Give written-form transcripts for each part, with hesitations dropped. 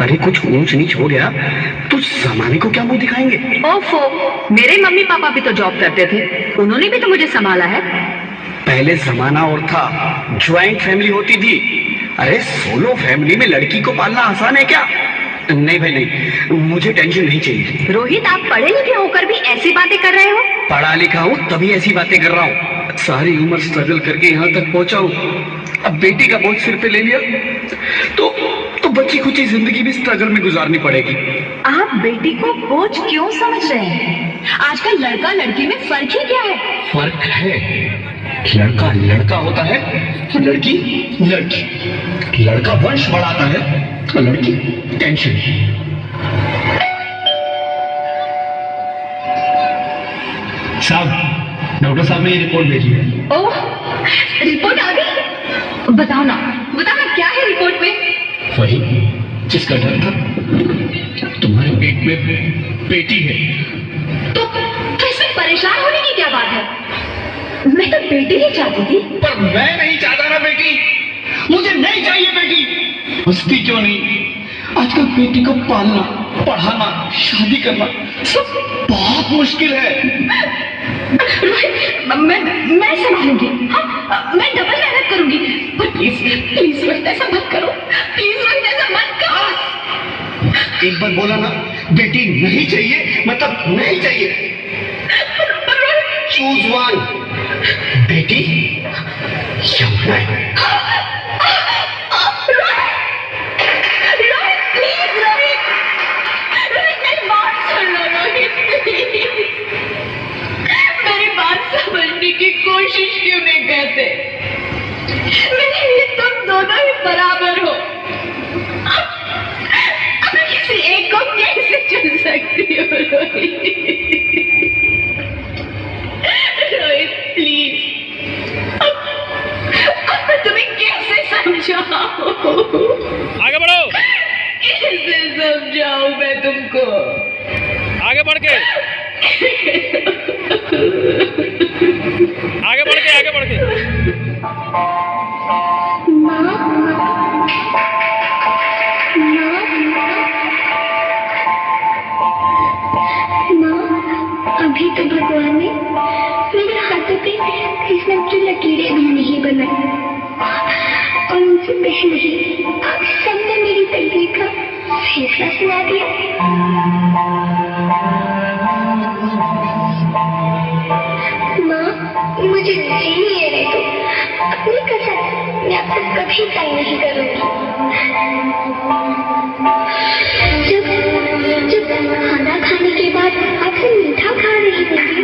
अरे कुछ ऊंच नीच हो गया तो जमाने को क्या मुंह दिखाएंगे? ओफो, मेरे मम्मी पापा भी तो जॉब करते थे, उन्होंने भी तो मुझे संभाला है। पहले जमाना और था, ज्वाइंट फैमिली होती थी। अरे सोलो फैमिली में लड़की को पालना आसान है क्या? नहीं भाई नहीं, मुझे टेंशन नहीं चाहिए। रोहित, आप पढ़े लिखे होकर भी ऐसी बातें कर रहे हो? पढ़ा लिखा हूँ तभी ऐसी बातें कर रहा हूँ। सारी उम्र स्ट्रगल करके यहाँ तक पहुंचा हूँ, अब बेटी का बोझ सिर पे ले लिया तो बची खुची जिंदगी भी स्ट्रगल में गुजारनी पड़ेगी। आप बेटी को बोझ क्यों समझ रहे हैं? आजकल लड़का लड़की में फर्क ही क्या है? फर्क है, लड़का लड़का होता है, लड़की लड़की। लड़का वंश बढ़ाता है, लड़की टेंशन। साहब, डॉक्टर साहब ने ये रिपोर्ट भेजी है। ओह, रिपोर्ट आ गई? बताओ ना क्या है रिपोर्ट में? वही जिसका डर था, तुम्हारे पेट में बेटी है। तो इसमें परेशान होने की क्या बात है? मैं तो बेटी ही चाहती थी। पर मैं नहीं चाहता ना बेटी, मुझे नहीं चाहिए बेटी। हंसती क्यों नहीं? आजकल बेटी को पालना, पढ़ाना, शादी करना सब बहुत मुश्किल है। मैं संभालूंगी। हाँ, मैं डबल मेहनत करूंगी। पर प्लीज रोहित, ऐसा मत करो। प्लीज रोहित, ऐसा मत करो। एक बार बोला ना, बेटी नहीं चाहिए मतलब नहीं चाहिए। चूज वन, बेटी या मैं। समझने की कोशिश क्यों नहीं करते? मेरे लिए तुम दोनों ही बराबर हो। मैं किसी एक को कैसे चुन सकती हूँ रोहित प्लीज, अब मैं तुम्हें कैसे समझाऊं? आगे बढ़ो। कैसे समझाऊं मैं तुमको? आगे बढ़ के आगे बढ़ के अभी तो भगवान ने मेरे हाथों पे किस्मत की लकीरें भी नहीं बनाई, और उनसे पहले ही आप सबने मेरी तकदीर का फैसला सुना दिया। मुझे नहीं है रे, तो अपनी कसम मैं आपको कभी तंग नहीं करूंगी। जब खाना खाने के बाद आपसे मीठा खा रही होगी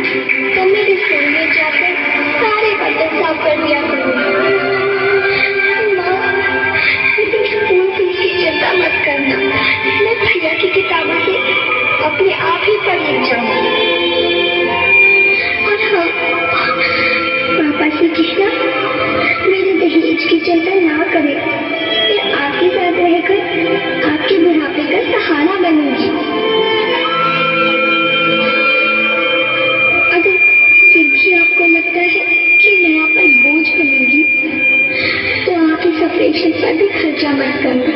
तो मैं रसोई में जाकर सारे बर्तन साफ कर दिया करूंगी। लेकिन स्कूल फीस की चिंता मत करना, मैं भैया की किताबों से अपने आप ही पढ़ लिख जाऊंगी। और हाँ, पापा से कहना मेरे दहेज की चिंता ना करे, मैं आपके साथ रहकर आपके बुढ़ापे का सहारा बनूंगी। अगर फिर भी आपको लगता है कि मैं आप पर बोझ बनूंगी तो आप इस ऑपरेशन पर भी खर्चा मत करना।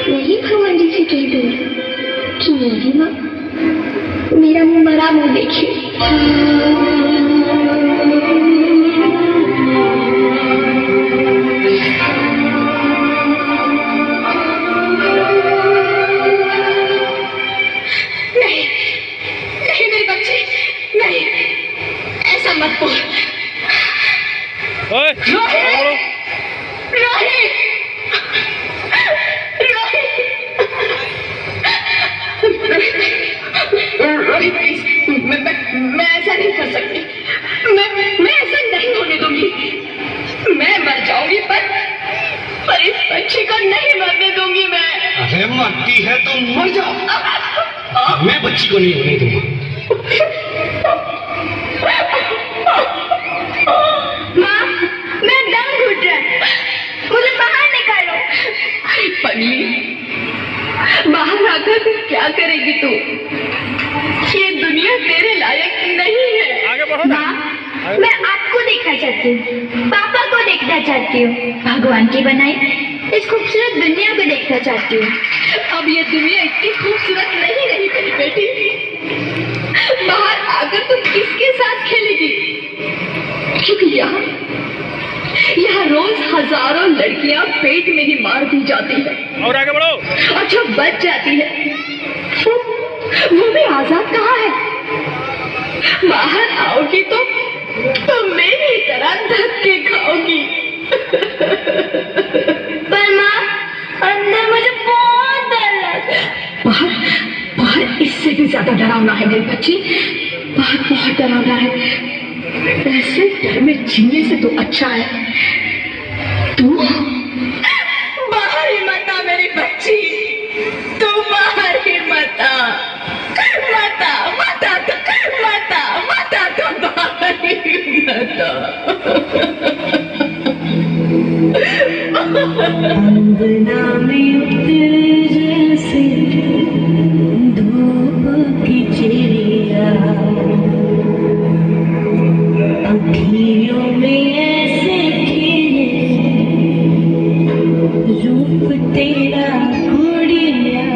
वही भगवान जी से कह दूंगी कि मेरी माँ मेरा मरा मुंह देखे। नहीं मेरे बच्चे, नहीं, ऐसा मत बोल। रोहित, प्लीज, मैं ऐसा नहीं कर सकती। मैं ऐसा नहीं होने दूंगी। मैं मर जाऊंगी पर इस बच्चे को नहीं मरने दूंगी मैं। अरे मरती है तो मर जा, मैं बच्ची को नहीं होने दूंगा। माँ, मैं दम घुट रहा है, मुझे बाहर निकालो। अरे पगली, बाहर आकर फिर क्या करेगी तू? ये दुनिया तेरे लायक नहीं है। आगे बढ़ो ना। मैं आपको देखना चाहती हूँ, पापा को देखना चाहती हूँ। भगवान की बनाई इस खूबसूरत दुनिया को देखना चाहती हूँ। अब ये दुनिया इतनी खूबसूरत नहीं रही मेरी बेटी। बाहर आकर तुम किसके साथ खेलेगी? क्योंकि यहाँ रोज हजारों लड़कियां पेट में ही मार दी जाती है और आगे बढ़ो। और जो बच जाती है वो भी आजाद कहाँ है? बाहर आओगी तो मेरी तरह धक्के खाओगी। पर माँ, अंदर मुझे बहुत डर लगता है। बाहर इससे भी ज्यादा डरावना है मेरी बच्ची। बाहर बहुत डरावना है। ऐसे डर में जीने से तो अच्छा है तू बाहर ही मत आ मेरी बच्ची। तू बाहर ही मत आ। तो बाहर ही मत आ। अंगना में उतर जैसे धूप की चिड़िया, अखियों में ऐसे खिले रूप तेरा गुड़िया,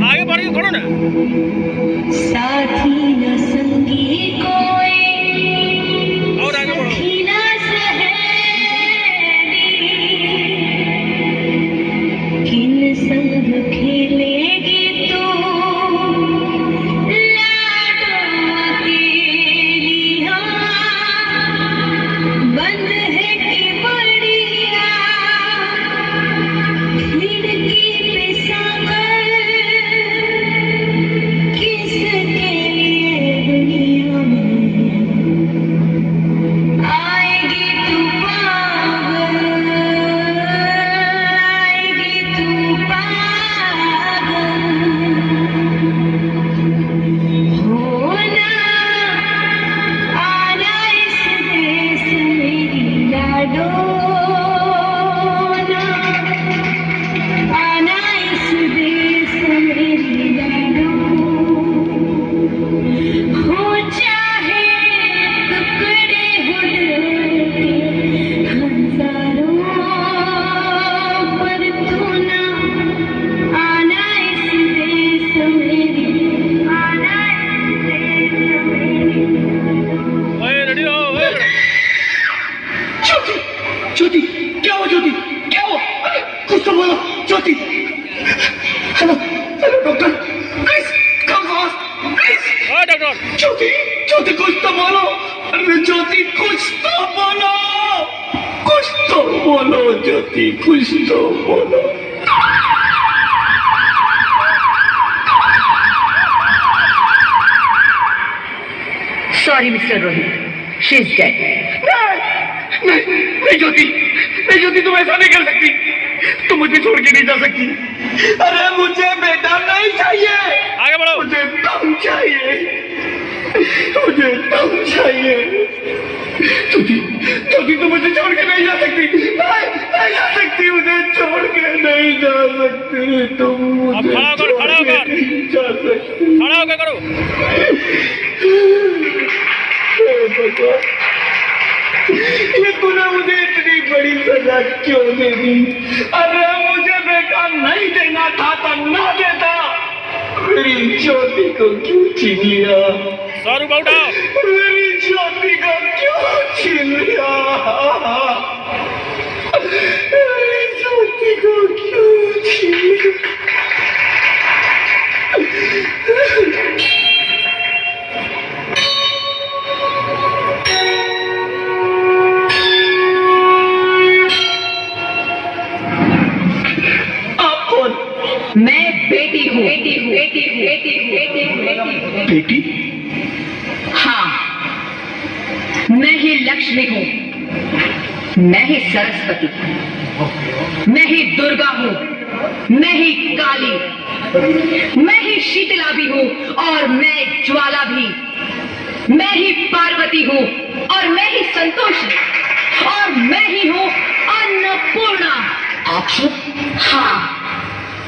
आगे बढ़ के खड़ो ना। साथी न संगी कोई और आगे बढ़ो। सखी न सहेली, किन संग खेलेगी तू लाडो तेरी। हाँ, बंद है कि बड़िया, खिड़की पे सांभर, किसके लिए दुनिया में आएगी तू पागल, आएगी तू पागल। होना आना इस देश मेरी लाडो, आना इस देश मेरी लाडो। हो चाहे टुकड़े हो दिल के हजारों, पर तू ना आना इस देश मेरी, आना इस देश मेरी। ओए रेडी रहो। ओए ज्योति, ज्योति, क्या हुआ ज्योति? क्या हुआ? अरे कुछ तो बोलो Jyoti. Hello hello doctor, please come fast please. ओए डॉक्टर। ज्योति, ज्योति कुछ तो बोलो। अरे ज्योति कुछ तो बोलो, कुछ तो बोलो ज्योति, कुछ तो बोलो। Sorry mister Rohit, she is dead. नहीं ज्योति, नहीं ज्योति, तुम ऐसा नहीं कर सकती। तुम मुझे छोड़ के नहीं जा सकती। अरे मुझे बेटा नहीं चाहिए, आगे बढ़ो। मुझे तुम चाहिए, मुझे तुम चाहिए। ज्योति, ज्योति तुम मुझे छोड़ के नहीं जा सकती। नहीं जा सकती, मुझे छोड़ के नहीं जा सकती। तुम मुझे खड़ा होकर, छोड़ खड़ा के होकर। नहीं जा सकती। खड़ा होकर करो। हे भगवान, ये तूने मुझे इतनी बड़ी सजा क्यों दे दी? अरे मुझे बेटा नहीं देना था तो ना देता। मेरी ज्योति को क्यों छीन लिया? 100 रुपये उठाओ। मेरी ज्योति को क्यों छीन लिया? मेरी ज्योति को क्यों छीन लिया? मैं बेटी हूँ। बेटी? हाँ, मैं ही लक्ष्मी हूँ, मैं ही सरस्वती, मैं ही दुर्गा हूँ, मैं ही काली, मैं ही शीतला भी हूँ और मैं ज्वाला भी, मैं ही पार्वती हूँ और मैं ही संतोषी और मैं ही हूँ अन्नपूर्णा। अच्छा, हाँ,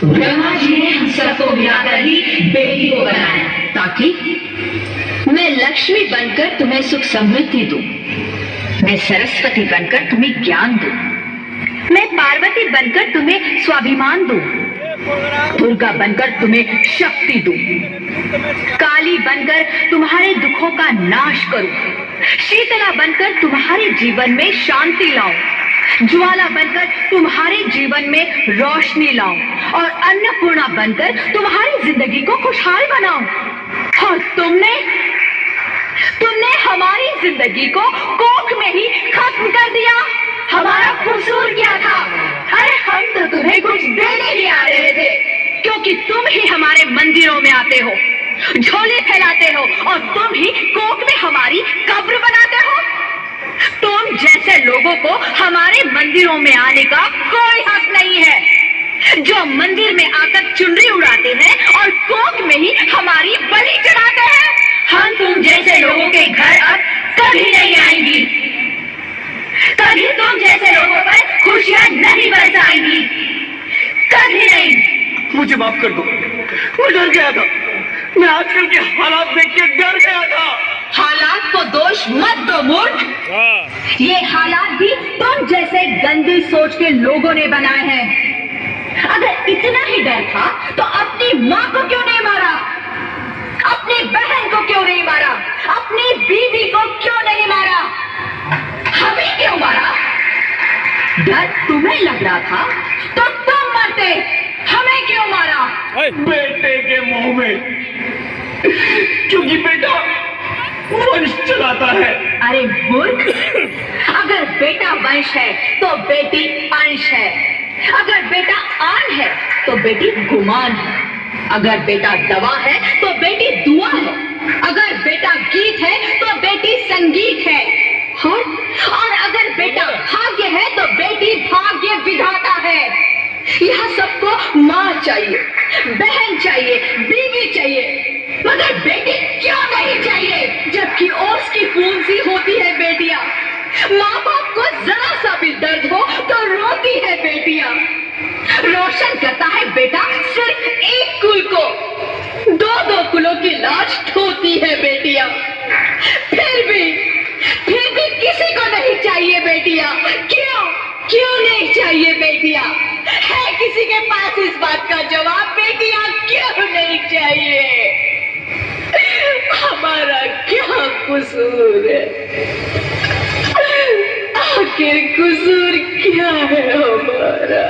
ब्रह्मा जी ने हम सबको मिलाकर ही बेटी को बनाया ताकि मैं लक्ष्मी बनकर तुम्हें सुख समृद्धि दूं, मैं सरस्वती बनकर तुम्हें ज्ञान दूं मैं पार्वती बनकर तुम्हें स्वाभिमान दूं, दुर्गा बनकर तुम्हें शक्ति दूं, काली बनकर तुम्हारे दुखों का नाश करूं, शीतला बनकर तुम्हारे जीवन में शांति लाऊं, ज्वाला बनकर तुम्हारे जीवन में रोशनी लाऊं और अन्नपूर्णा बनकर तुम्हारी जिंदगी को खुशहाल बनाऊं। और तुमने हमारी जिंदगी को कोख में ही खत्म कर दिया। हमारा कसूर क्या था? अरे हम तो तुम्हें कुछ देने ही आ रहे थे, क्योंकि तुम ही हमारे मंदिरों में आते हो, झोले फैलाते हो और तुम ही कोख में हमारी कब्र बनाते हो। तुम जैसे लोगों को हमारे मंदिरों में आने का कोई हक नहीं है, जो मंदिर में आकर चुनरी उड़ाते हैं और कोख में ही हमारी बलि चढ़ाते हैं। हम तुम जैसे लोगों के घर अब कभी नहीं आएंगी, कभी तुम जैसे लोगों पर खुशियां नहीं बरसाएंगी, कभी नहीं। मुझे माफ कर दो, मैं डर गया था। मैं आजकल के हालात देख के डर गया था। हालात को दोष मत दो मूर्ख, वाह ये हालात भी तुम जैसे गंदी सोच के लोगों ने बनाए हैं। अगर इतना ही डर था तो अपनी माँ को क्यों नहीं मारा, अपनी बहन को क्यों नहीं मारा, अपनी बीवी को क्यों नहीं मारा, हमें क्यों मारा? डर तुम्हें लग रहा था तो तुम मरते, हमें क्यों मारा? बेटे के मुंह में, क्योंकि बेटा वंश चलाता है। अरे मूर्ख, अगर बेटा वंश है तो बेटी अंश है, अगर बेटा आन है तो बेटी गुमान है, अगर बेटा दवा है तो बेटी दुआ है, अगर बेटा गीत है तो बेटी संगीत है, और अगर बेटा भाग्य है तो बेटी भाग्य विधाता है। यह सबको माँ चाहिए, बहन चाहिए, बीवी चाहिए, मगर बेटी क्यों नहीं चाहिए? जबकि ओस की फूल सी होती है बेटियां, माँ बाप को जरा सा भी दर्द हो तो रोती है बेटियां। रोशन करता है बेटा सिर्फ एक कुल को, दो कुलों की लाज ढोती है बेटियां। फिर भी किसी को नहीं चाहिए बेटियां। क्यों नहीं चाहिए बेटियां? है किसी के पास इस बात का जवाब? बेटियां क्यों नहीं चाहिए? हमारा क्या कसूर है? आखिर कसूर क्या है हमारा?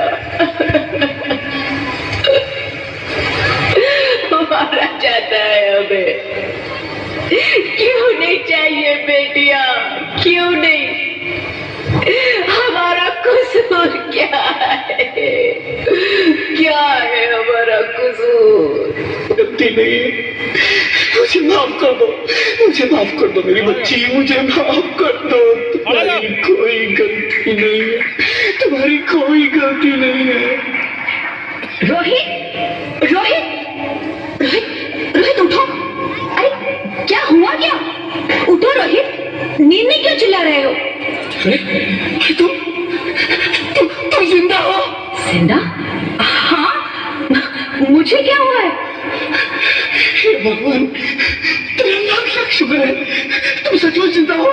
हमारा जाता है हमें। क्यों नहीं चाहिए बेटियां? क्यों नहीं? हमारा कसूर क्या है? क्या है हमारा कसूर? गलती नहीं है, मुझे माफ कर दो, मुझे माफ कर दो मेरी बच्ची, मुझे माफ कर दो। तुम्हारी कोई गलती नहीं है, तुम्हारी कोई गलती नहीं है। रोहित, रोहित, रोहित, रोहित उठो। अरे क्या हुआ क्या? उठो रोहित, नींद में क्यों चिल्ला रहे हो? अरे तुम जिंदा हो? जिंदा? हाँ, मुझे क्या हुआ है? हे भगवान, तेरा लाख लाख शुक्र है, तुम सचमुच जिंदा हो।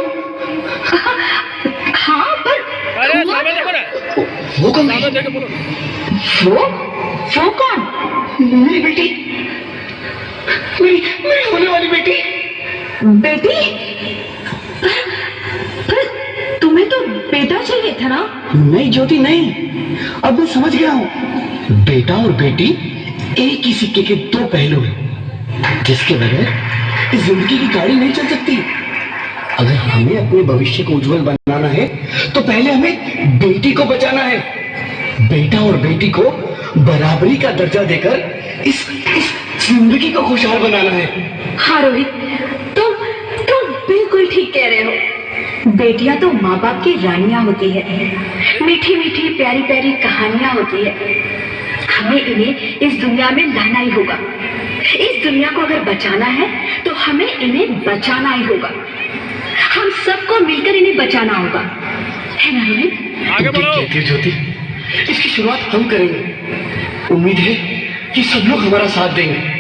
हाँ, पर अरे हुआ सामने क्या? देखो ना, वो कौन सामने है? देख के बोलो। वो कौन? मेरी बेटी, मेरी होने वाली बेटी। बेटी? पर तुम्हें तो बेटा चाहिए था ना? नहीं ज्योति नहीं, अब मैं समझ गया हूँ। बेटा और बेटी एक ही सिक्के के दो पहलू हैं, जिसके बगैर इस जिंदगी की गाड़ी नहीं चल सकती। अगर हमें अपने भविष्य को उज्जवल बनाना है तो पहले हमें बेटी को बचाना है। बेटा और बेटी को बराबरी का दर्जा देकर इस जिंदगी को खुशहाल बनाना है। हाँ रोहित, तुम बिल्कुल ठीक कह रहे हो। बेटियां तो माँ बाप की रानियां होती है, मीठी मीठी प्यारी प्यारी कहानियां होती है। हमें इन्हें इस दुनिया में लाना ही होगा। इस दुनिया को अगर बचाना है तो हमें इन्हें बचाना ही होगा। हम सबको मिलकर इन्हें बचाना होगा, है ना रोहित? आगे बढ़ो। कहती है ज्योति, इसकी शुरुआत हम करेंगे। उम्मीद है कि सब लोग हमारा साथ देंगे।